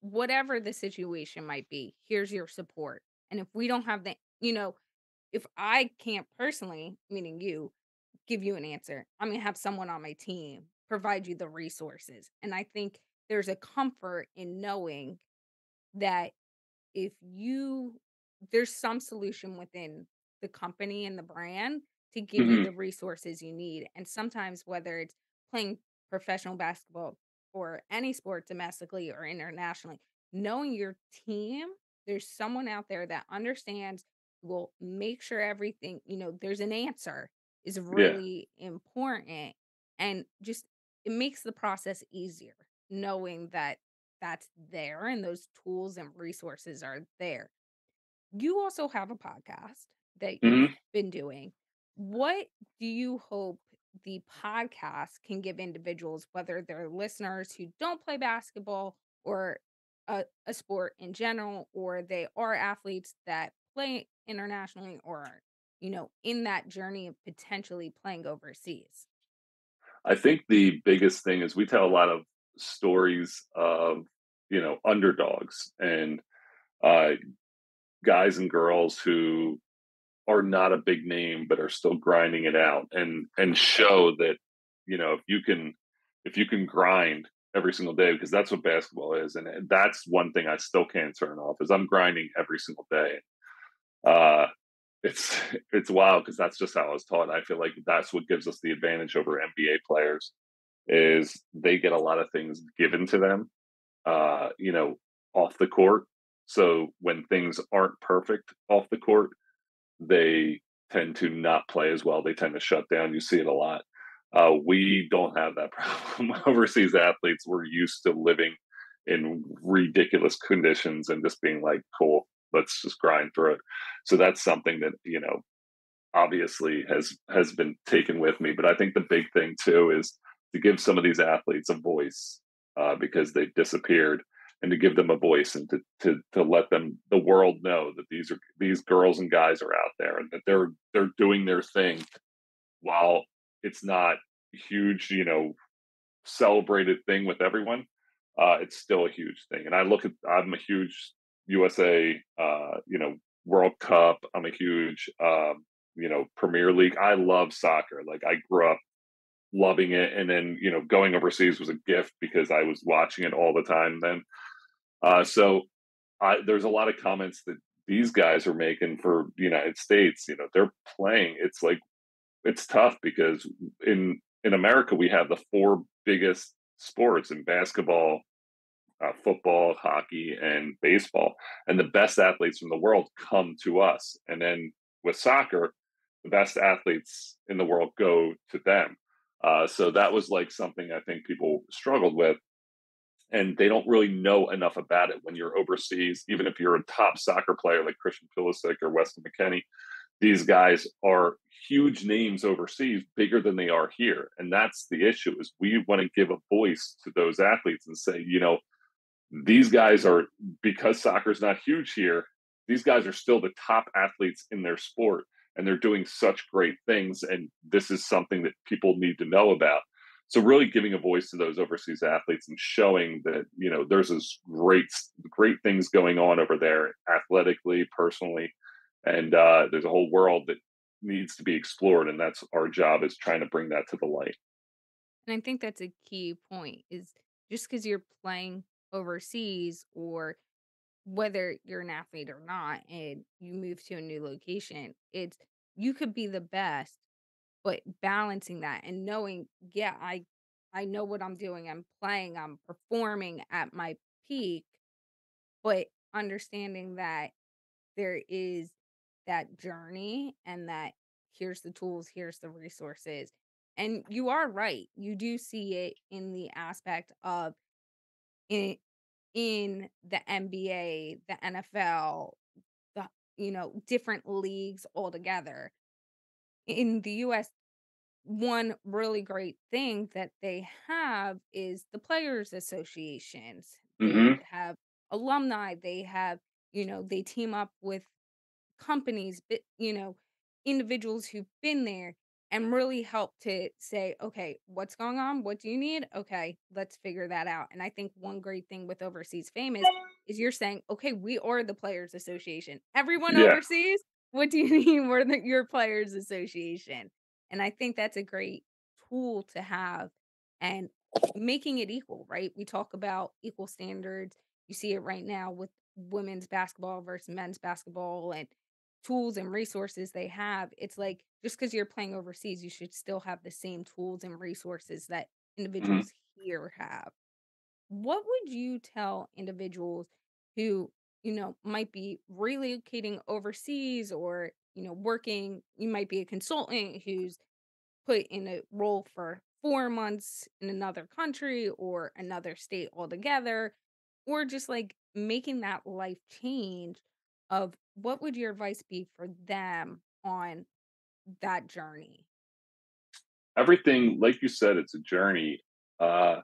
whatever the situation might be, here's your support. And if we don't have if I can't personally, meaning you, give you an answer, I'm going to have someone on my team provide you the resources. And I think there's a comfort in knowing that if you there's some solution within the company and the brand to give you Hmm. the resources you need. And sometimes whether it's playing professional basketball or any sport domestically or internationally, knowing your team, there's someone out there that understands, will make sure everything, there's an answer is Yeah. really important. And just it makes the process easier knowing that that's there and those tools and resources are there. You also have a podcast that you've Hmm. been doing. What do you hope the podcast can give individuals, whether they're listeners who don't play basketball or a sport in general, or they are athletes that play internationally or, in that journey of potentially playing overseas? I think the biggest thing is we tell a lot of stories of underdogs and uh, guys and girls who are not a big name but are still grinding it out and show that if you can grind every single day because that's what basketball is and that's one thing I still can't turn off is I'm grinding every single day. uh it's it's wild because that's just how I was taught. I feel like that's what gives us the advantage over NBA players is they get a lot of things given to them uh you know off the court. So when things aren't perfect off the court, they tend to not play as well. They tend to shut down. You see it a lot. We don't have that problem. Overseas athletes, we're used to living in ridiculous conditions and just being like, cool, let's just grind through it. So that's something that, obviously has been taken with me. But I think the big thing too is to give some of these athletes a voice because they've disappeared, and to give them a voice and to let them the world know that these girls and guys are out there and that they're doing their thing while it's not huge, celebrated thing with everyone. It's still a huge thing, and I'm a huge USA, World Cup. I'm a huge, Premier League. I love soccer. Like I grew up loving it, and then going overseas was a gift because I was watching it all the time. Then, so there's a lot of comments that these guys are making for the United States. They're playing. It's like it's tough because in America we have the four biggest sports in basketball, football, hockey, and baseball, and the best athletes from the world come to us. And then with soccer, the best athletes in the world go to them. So that was like something I think people struggled with, and they don't really know enough about it when you're overseas. Even if you're a top soccer player like Christian Pulisic or Weston McKennie, these guys are huge names overseas, bigger than they are here. And that's the issue is we want to give a voice to those athletes and say, these guys are, because soccer's not huge here, these guys are still the top athletes in their sport and they're doing such great things. And this is something that people need to know about. So really giving a voice to those overseas athletes and showing that, there's this great things going on over there athletically, personally. And there's a whole world that needs to be explored. And that's our job is trying to bring that to the light. And I think that's a key point is just because you're playing overseas or whether you're an athlete or not and you move to a new location, it's you could be the best, but balancing that and knowing, yeah, I know what I'm doing. I'm playing, I'm performing at my peak, but understanding that there is that journey and that here's the tools, here's the resources. And you are right. You do see it in the aspect of in in the NBA, the NFL, the different leagues altogether. In the US, one really great thing that they have is the players associations. They Hmm. have alumni, they have, they team up with companies, but, individuals who've been there and really help to say, okay, what's going on? What do you need? Okay, let's figure that out. And I think one great thing with Overseas Famous is you're saying, okay, we are the Players Association. Everyone Yeah. overseas, what do you need? We're your Players Association. And I think that's a great tool to have and making it equal, right? We talk about equal standards. You see it right now with women's basketball versus men's basketball and tools and resources they have. It's like just because you're playing overseas, you should still have the same tools and resources that Hmm. individuals here have. What would you tell individuals who, might be relocating overseas or, working, you might be a consultant who's put in a role for 4 months in another country or another state altogether, or just, like, making that life change of what would your advice be for them on that journey? Everything, like you said, it's a journey. Uh,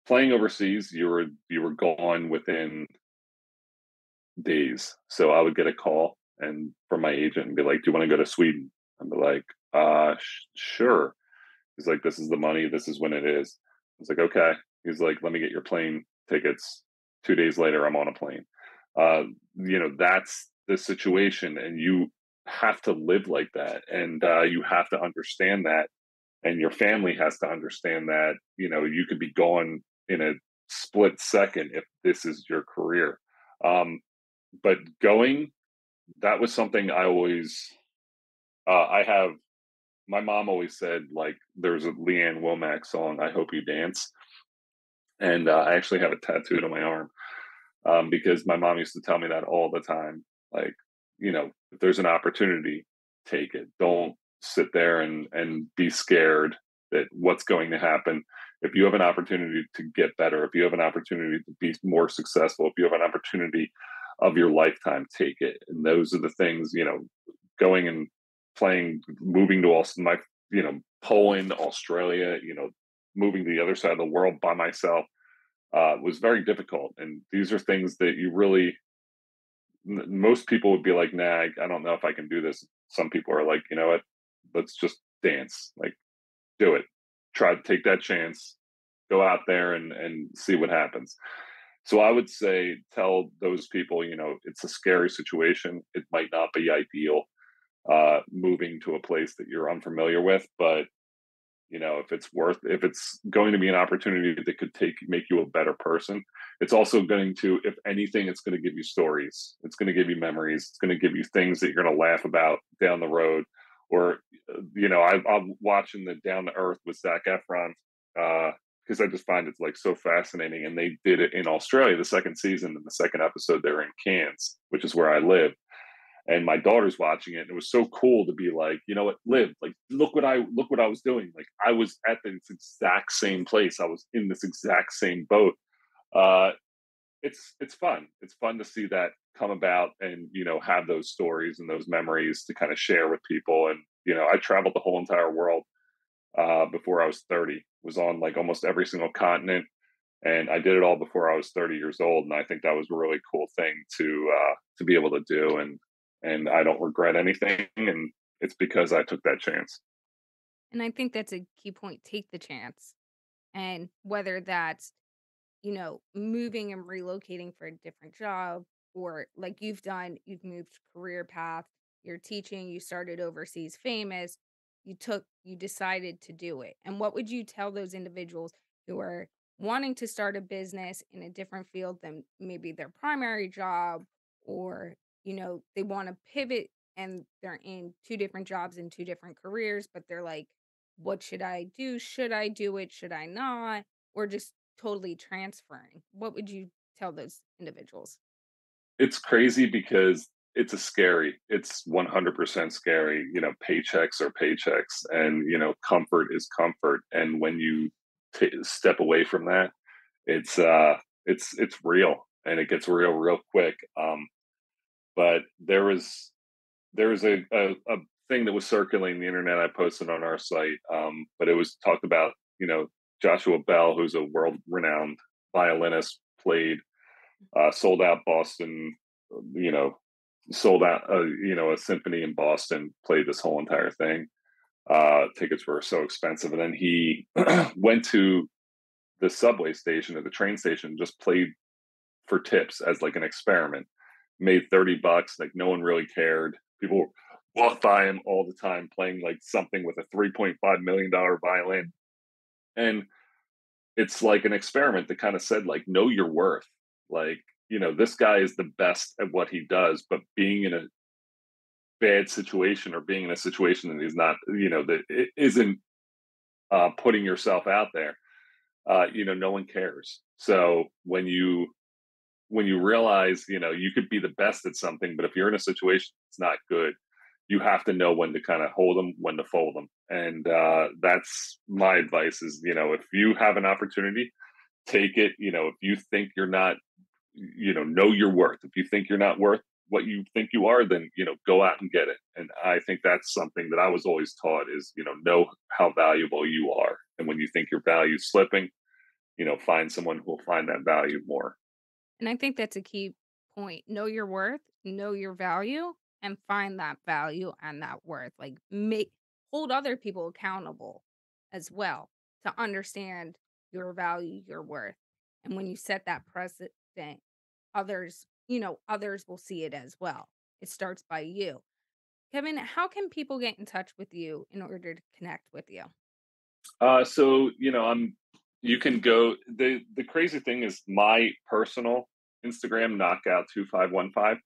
Playing overseas, you were gone within days. So I would get a call and from my agent and be like, "Do you want to go to Sweden?" I'd be like, sure." He's like, "This is the money. This is when it is." I was like, "Okay." He's like, "Let me get your plane tickets." 2 days later, I'm on a plane. That's the situation, and you have to live like that, and you have to understand that, and your family has to understand that. You could be gone in a split second if this is your career. Um, but going, that was something I always. I have my mom always said, like, there's a Leanne Womack song, "I Hope You Dance," and I actually have it tattooed on my arm, because my mom used to tell me that all the time. Like, if there's an opportunity, take it. Don't sit there and be scared that what's going to happen. If you have an opportunity to get better, if you have an opportunity to be more successful, if you have an opportunity of your lifetime, take it. And those are the things, going and playing, moving to my, Poland, Australia, moving to the other side of the world by myself, was very difficult. And these are things that most people would be like, "Nah, I don't know if I can do this." Some people are like, "You know what? Let's just dance. Like, do it. Try to take that chance. Go out there and see what happens." So I would say, tell those people, it's a scary situation. It might not be ideal, moving to a place that you're unfamiliar with, but if it's going to be an opportunity that could make you a better person, it's also going to, if anything, it's going to give you stories, it's going to give you memories, it's going to give you things that you're going to laugh about down the road. Or I'm watching the Down to Earth with Zac Efron, because I just find it like so fascinating, and they did it in Australia, the second season. And the second episode, they're in Cairns, which is where I live, and my daughter's watching it, and it was so cool to be like, "You know what, live, like, look what I was doing. Like, I was at this exact same place, I was in this exact same boat." uh it's fun, it's fun to see that come about, and have those stories and those memories to kind of share with people. And I traveled the whole entire world, before I was 30, was on like almost every single continent, and I did it all before I was 30 years old. And I think that was a really cool thing to be able to do, and I don't regret anything, and it's because I took that chance. And I think that's a key point. Take the chance. And whether that's, moving and relocating for a different job, or like you've done, you've moved career path, you're teaching, you started Overseas Famous, you decided to do it. And what would you tell those individuals who are wanting to start a business in a different field than maybe their primary job, or, they want to pivot and they're in two different jobs and two different careers, but they're like, what should I do? Should I do it? Should I not? Or just totally transferring. What would you tell those individuals? It's crazy because it's 100% scary. Paychecks are paychecks, and comfort is comfort. And when you step away from that, it's real, and it gets real quick. But there was a thing that was circulating the internet. I posted on our site, but it was talked about. Joshua Bell, who's a world renowned violinist, played sold out Boston. You know, sold out. A symphony in Boston. Played this whole entire thing. Tickets were so expensive, and then he went to the subway station or the train station, just played for tips as like an experiment. Made $30, like no one really cared. People walked by him all the time playing like something with a $3.5 million violin. And it's like an experiment that kind of said, like, know your worth. Like, this guy is the best at what he does, but being in a bad situation or being in a situation that he's not, that it isn't putting yourself out there, no one cares. So when you realize, you could be the best at something, but if you're in a situation that's not good, you have to know when to kind of hold them, when to fold them. And that's my advice is, if you have an opportunity, take it. If you think you're not, know your worth. If you think you're not worth what you think you are, then, go out and get it. And I think that's something that I was always taught is, know how valuable you are. And when you think your value's slipping, find someone who will find that value more. And I think that's a key point. Know your worth, know your value, and find that value and that worth. Like, make hold other people accountable as well to understand your value, your worth. And when you set that precedent, others will see it as well. It starts by you. Kevin, how can people get in touch with you in order to connect with you? So you can go. The crazy thing is my personal Instagram knockout 2515.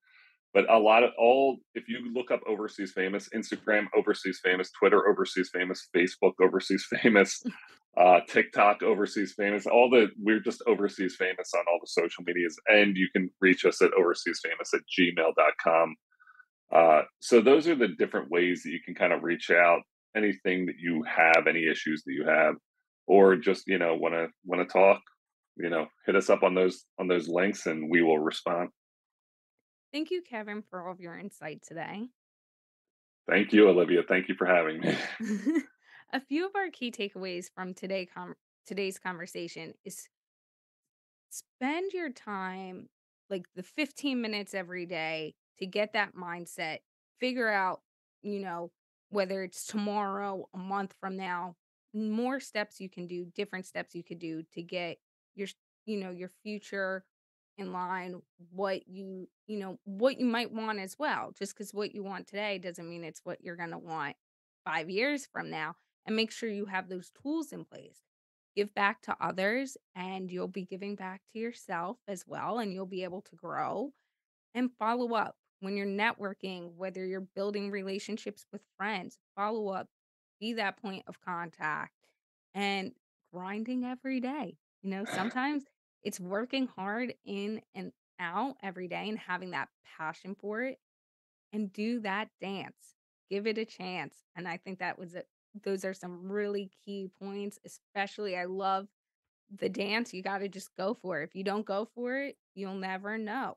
But a lot of all, if you look up overseas famous, Instagram overseas famous, Twitter overseas famous, Facebook overseas famous, TikTok overseas famous, we're just overseas famous on all the social medias, and you can reach us at overseasfamous at gmail.com. So those are the different ways that you can kind of reach out. Anything that you have, any issues that you have, or just want to talk, hit us up on those links, and we will respond. Thank you, Kevin, for all of your insight today. Thank you, Olivia. Thank you for having me. A few of our key takeaways from today's conversation is spend your time, like the 15 minutes every day, to get that mindset. Figure out, you know, whether it's tomorrow, a month from now, more steps you can do, different steps you could do to get your future in line, what you might want as well. Just because what you want today doesn't mean it's what you're going to want 5 years from now. And make sure you have those tools in place. Give back to others, and you'll be giving back to yourself as well, and you'll be able to grow and follow up when you're networking, whether you're building relationships with friends. Follow up, be that point of contact, and grinding every day. Sometimes it's working hard in and out every day and having that passion for it, and do that dance. Give it a chance. And I think those are some really key points, especially I love the dance. You got to just go for it. If you don't go for it, you'll never know.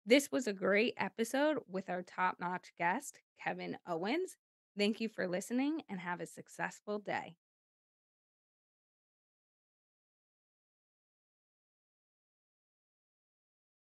This was a great episode with our top-notch guest, Kevin Owens. Thank you for listening and have a successful day.